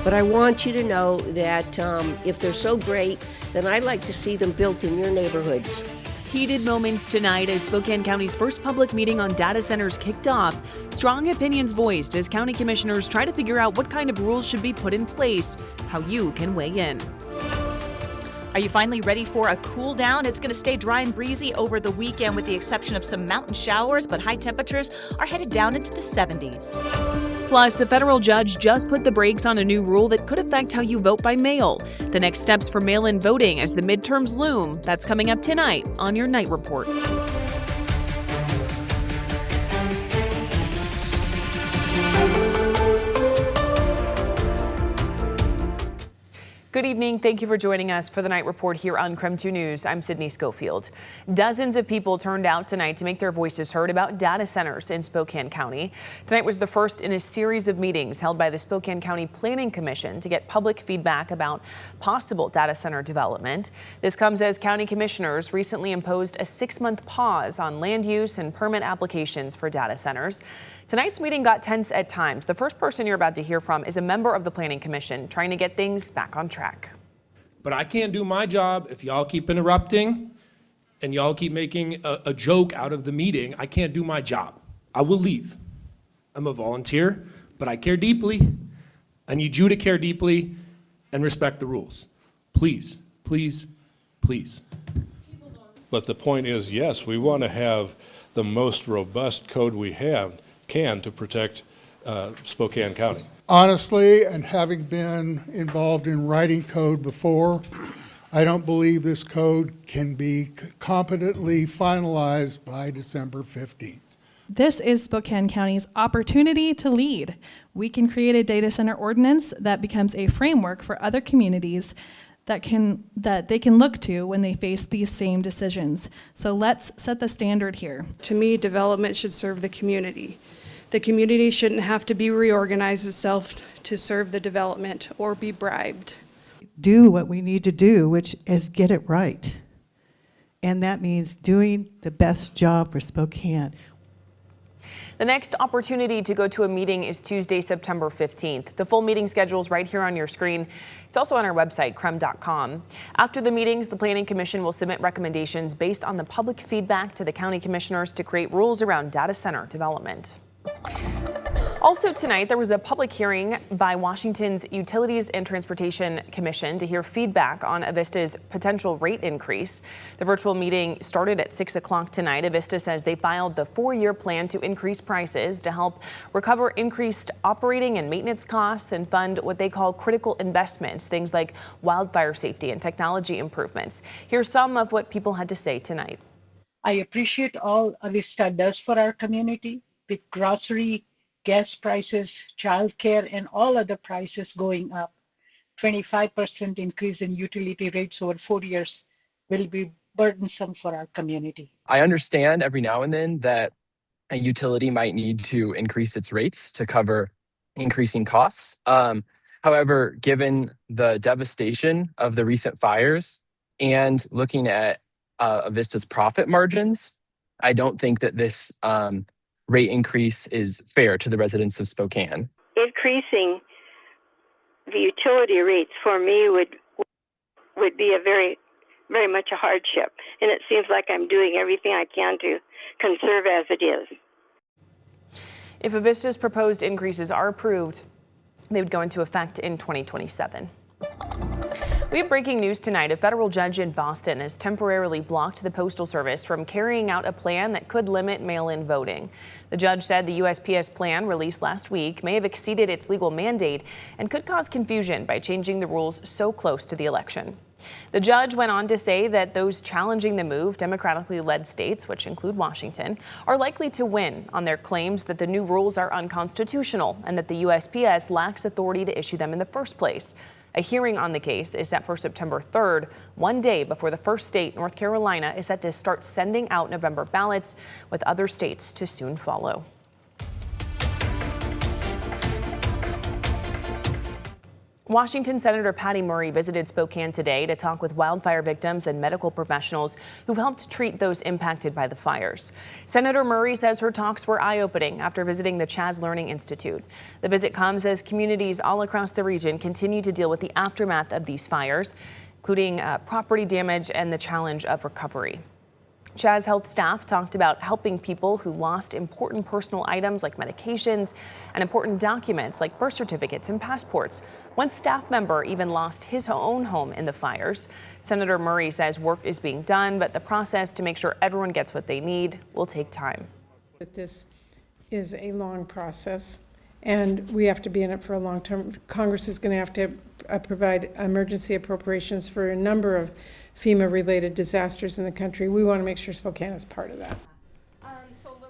But I want you to know that if they're so great, then I'd like to see them built in your neighborhoods. Heated moments tonight as Spokane County's first public meeting on data centers kicked off. Strong opinions voiced as county commissioners try to figure out what kind of rules should be put in place, how you can weigh in. Are you finally ready for a cool down? It's going to stay dry and breezy over the weekend with the exception of some mountain showers, but high temperatures are headed down into the 70s. Plus, a federal judge just put the brakes on a new rule that could affect how you vote by mail. The next steps for mail-in voting as the midterms loom. That's coming up tonight on your Night Report. Good evening. Thank you for joining us for the Night Report here on KREM 2 News. I'm Sydney Schofield. Dozens of people turned out tonight to make their voices heard about data centers in Spokane County. Tonight was the first in a series of meetings held by the Spokane County Planning Commission to get public feedback about possible data center development. This comes as county commissioners recently imposed a 6-month pause on land use and permit applications for data centers. Tonight's meeting got tense at times. The first person you're about to hear from is a member of the Planning Commission trying to get things back on track. But I can't do my job if y'all keep interrupting and y'all keep making a joke out of the meeting. I can't do my job. I will leave. I'm a volunteer, but I care deeply. I need you to care deeply and respect the rules. Please, please, please. But the point is, yes, we want to have the most robust code we can to protect Spokane County. Honestly, and having been involved in writing code before, I don't believe this code can be competently finalized by December 15th. This is Spokane County's opportunity to lead. We can create a data center ordinance that becomes a framework for other communities that they can look to when they face these same decisions. So let's set the standard here. To me, development should serve the community. The community shouldn't have to be reorganized itself to serve the development or be bribed. Do what we need to do, which is get it right. And that means doing the best job for Spokane. The next opportunity to go to a meeting is Tuesday, September 15th. The full meeting schedule is right here on your screen. It's also on our website, krem.com. After the meetings, the Planning Commission will submit recommendations based on the public feedback to the county commissioners to create rules around data center development. Also tonight, there was a public hearing by Washington's Utilities and Transportation Commission to hear feedback on Avista's potential rate increase. The virtual meeting started at 6 o'clock tonight. Avista says they filed the 4-year plan to increase prices to help recover increased operating and maintenance costs and fund what they call critical investments, things like wildfire safety and technology improvements. Here's some of what people had to say tonight. I appreciate all Avista does for our community with grocery, gas prices, childcare, and all other prices going up. 25% increase in utility rates over 4 years will be burdensome for our community. I understand every now and then that a utility might need to increase its rates to cover increasing costs. However, given the devastation of the recent fires and looking at Avista's profit margins, I don't think that this rate increase is fair to the residents of Spokane. Increasing the utility rates for me would be a very much a hardship, and it seems like I'm doing everything I can to conserve as it is. If Avista's proposed increases are approved, they would go into effect in 2027. We have breaking news tonight. A federal judge in Boston has temporarily blocked the Postal Service from carrying out a plan that could limit mail-in voting. The judge said the USPS plan released last week may have exceeded its legal mandate and could cause confusion by changing the rules so close to the election. The judge went on to say that those challenging the move, democratically led states, which include Washington, are likely to win on their claims that the new rules are unconstitutional and that the USPS lacks authority to issue them in the first place. A hearing on the case is set for September 3rd, one day before the first state, North Carolina, is set to start sending out November ballots, with other states to soon follow. Washington Senator Patty Murray visited Spokane today to talk with wildfire victims and medical professionals who've helped treat those impacted by the fires. Senator Murray says her talks were eye-opening after visiting the Chaz Learning Institute. The visit comes as communities all across the region continue to deal with the aftermath of these fires, including property damage and the challenge of recovery. Chaz Health staff talked about helping people who lost important personal items like medications and important documents like birth certificates and passports. One staff member even lost his own home in the fires. Senator Murray says work is being done, but the process to make sure everyone gets what they need will take time. This is a long process, and we have to be in it for a long term. Congress is going to have to provide emergency appropriations for a number of FEMA-related disasters in the country. We want to make sure Spokane is part of that.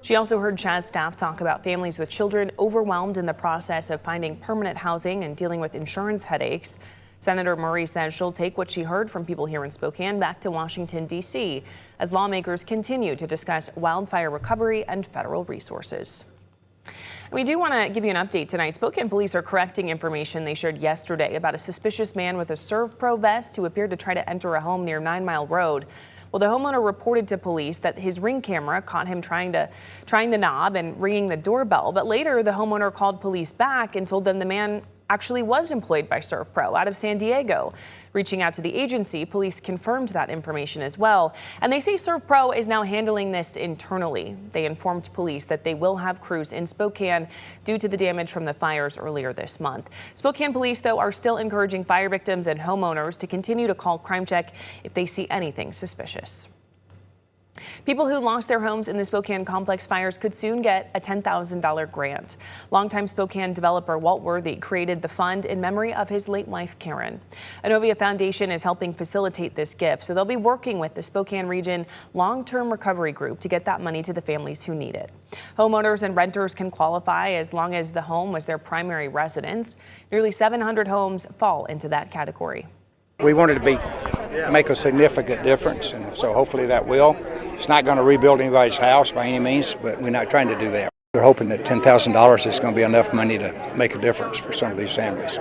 She also heard Chaz staff talk about families with children overwhelmed in the process of finding permanent housing and dealing with insurance headaches. Senator Murray says she'll take what she heard from people here in Spokane back to Washington, D.C. as lawmakers continue to discuss wildfire recovery and federal resources. We do want to give you an update tonight. Spokane police are correcting information they shared yesterday about a suspicious man with a ServPro vest who appeared to try to enter a home near 9 Mile Road. Well, the homeowner reported to police that his Ring camera caught him trying the knob and ringing the doorbell. But later, the homeowner called police back and told them the man actually was employed by ServPro out of San Diego. Reaching out to the agency, police confirmed that information as well. And they say ServPro is now handling this internally. They informed police that they will have crews in Spokane due to the damage from the fires earlier this month. Spokane police, though, are still encouraging fire victims and homeowners to continue to call Crime Check if they see anything suspicious. People who lost their homes in the Spokane complex fires could soon get a $10,000 grant. Longtime Spokane developer Walt Worthy created the fund in memory of his late wife, Karen. Inovia Foundation is helping facilitate this gift, so they'll be working with the Spokane Region Long-Term Recovery Group to get that money to the families who need it. Homeowners and renters can qualify as long as the home was their primary residence. Nearly 700 homes fall into that category. We wanted to make a significant difference, and so hopefully that will. It's not going to rebuild anybody's house by any means, but we're not trying to do that. We're hoping that $10,000 is going to be enough money to make a difference for some of these families.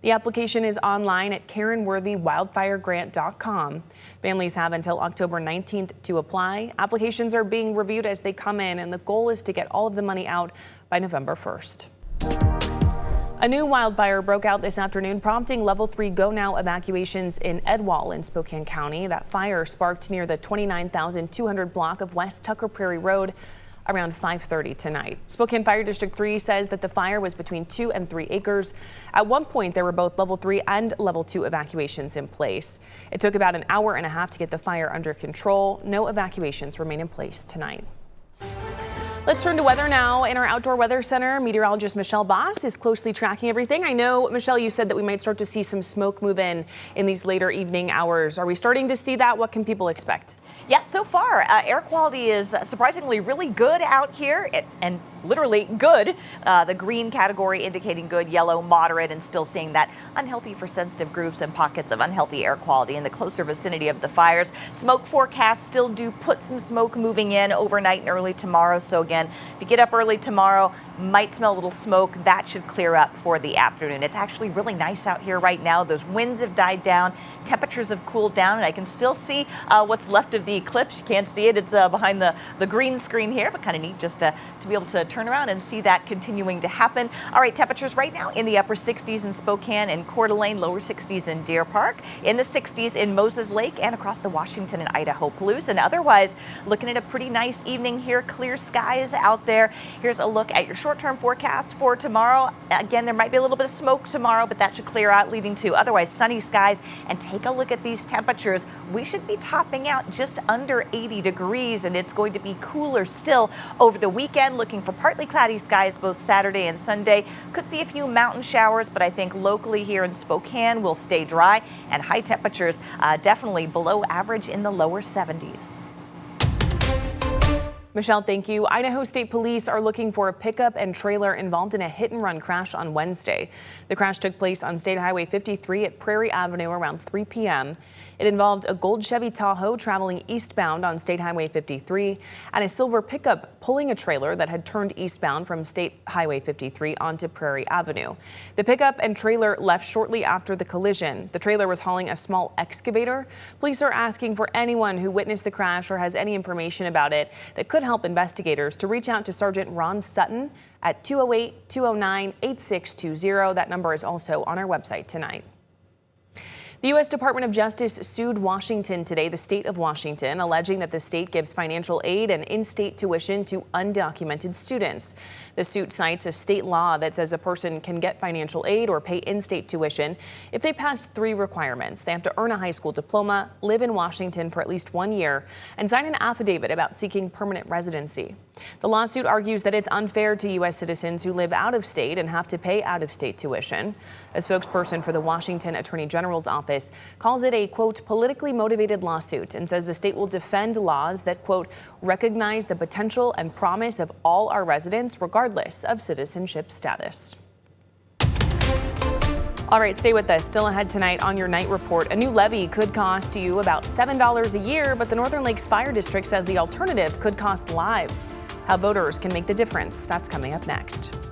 The application is online at KarenWorthyWildfireGrant.com. Families have until October 19th to apply. Applications are being reviewed as they come in, and the goal is to get all of the money out by November 1st. A new wildfire broke out this afternoon, prompting level 3 go now evacuations in Edwall in Spokane County. That fire sparked near the 29,200 block of West Tucker Prairie Road around 5:30 tonight. Spokane Fire District 3 says that the fire was between 2 and 3 acres. At one point, there were both level 3 and level 2 evacuations in place. It took about an hour and a half to get the fire under control. No evacuations remain in place tonight. Let's turn to weather now. In our Outdoor Weather Center, meteorologist Michelle Boss is closely tracking everything. I know, Michelle, you said that we might start to see some smoke move in these later evening hours. Are we starting to see that? What can people expect? Yes, so far, air quality is surprisingly really good out here, and literally good. The green category indicating good, yellow, moderate, and still seeing that unhealthy for sensitive groups and pockets of unhealthy air quality in the closer vicinity of the fires. Smoke forecasts still do put some smoke moving in overnight and early tomorrow. So again, if you get up early tomorrow, might smell a little smoke. That should clear up for the afternoon. It's actually really nice out here right now. Those winds have died down. Temperatures have cooled down, and I can still see what's left of the eclipse. You can't see it. It's behind the green screen here, but kind of neat just to be able to turn around and see that continuing to happen. All right, temperatures right now in the upper 60s in Spokane and Coeur d'Alene, lower 60s in Deer Park, in the 60s in Moses Lake and across the Washington and Idaho Palouse. And otherwise, looking at a pretty nice evening here. Clear skies out there. Here's a look at your short-term forecast for tomorrow. Again, there might be a little bit of smoke tomorrow, but that should clear out, leading to otherwise sunny skies. And take a look at these temperatures. We should be topping out just under 80 degrees, and it's going to be cooler still over the weekend. Looking for partly cloudy skies both Saturday and Sunday. Could see a few mountain showers, but I think locally here in Spokane will stay dry, and high temperatures definitely below average in the lower 70s. Michelle, thank you. Idaho State Police are looking for a pickup and trailer involved in a hit-and-run crash on Wednesday. The crash took place on State Highway 53 at Prairie Avenue around 3 p.m. It involved a gold Chevy Tahoe traveling eastbound on State Highway 53 and a silver pickup pulling a trailer that had turned eastbound from State Highway 53 onto Prairie Avenue. The pickup and trailer left shortly after the collision. The trailer was hauling a small excavator. Police are asking for anyone who witnessed the crash or has any information about it that could help investigators to reach out to Sergeant Ron Sutton at 208-209-8620. That number is also on our website tonight. The U.S. Department of Justice sued Washington today, the state of Washington, alleging that the state gives financial aid and in-state tuition to undocumented students. The suit cites a state law that says a person can get financial aid or pay in-state tuition if they pass 3 requirements. They have to earn a high school diploma, live in Washington for at least 1 year, and sign an affidavit about seeking permanent residency. The lawsuit argues that it's unfair to U.S. citizens who live out of state and have to pay out-of-state tuition. A spokesperson for the Washington Attorney General's office calls it a, quote, politically motivated lawsuit and says the state will defend laws that, quote, recognize the potential and promise of all our residents regardless of citizenship status. All right, stay with us. Still ahead tonight on your night report. A new levy could cost you about $7 a year, but the Northern Lakes Fire District says the alternative could cost lives. How voters can make the difference. That's coming up next.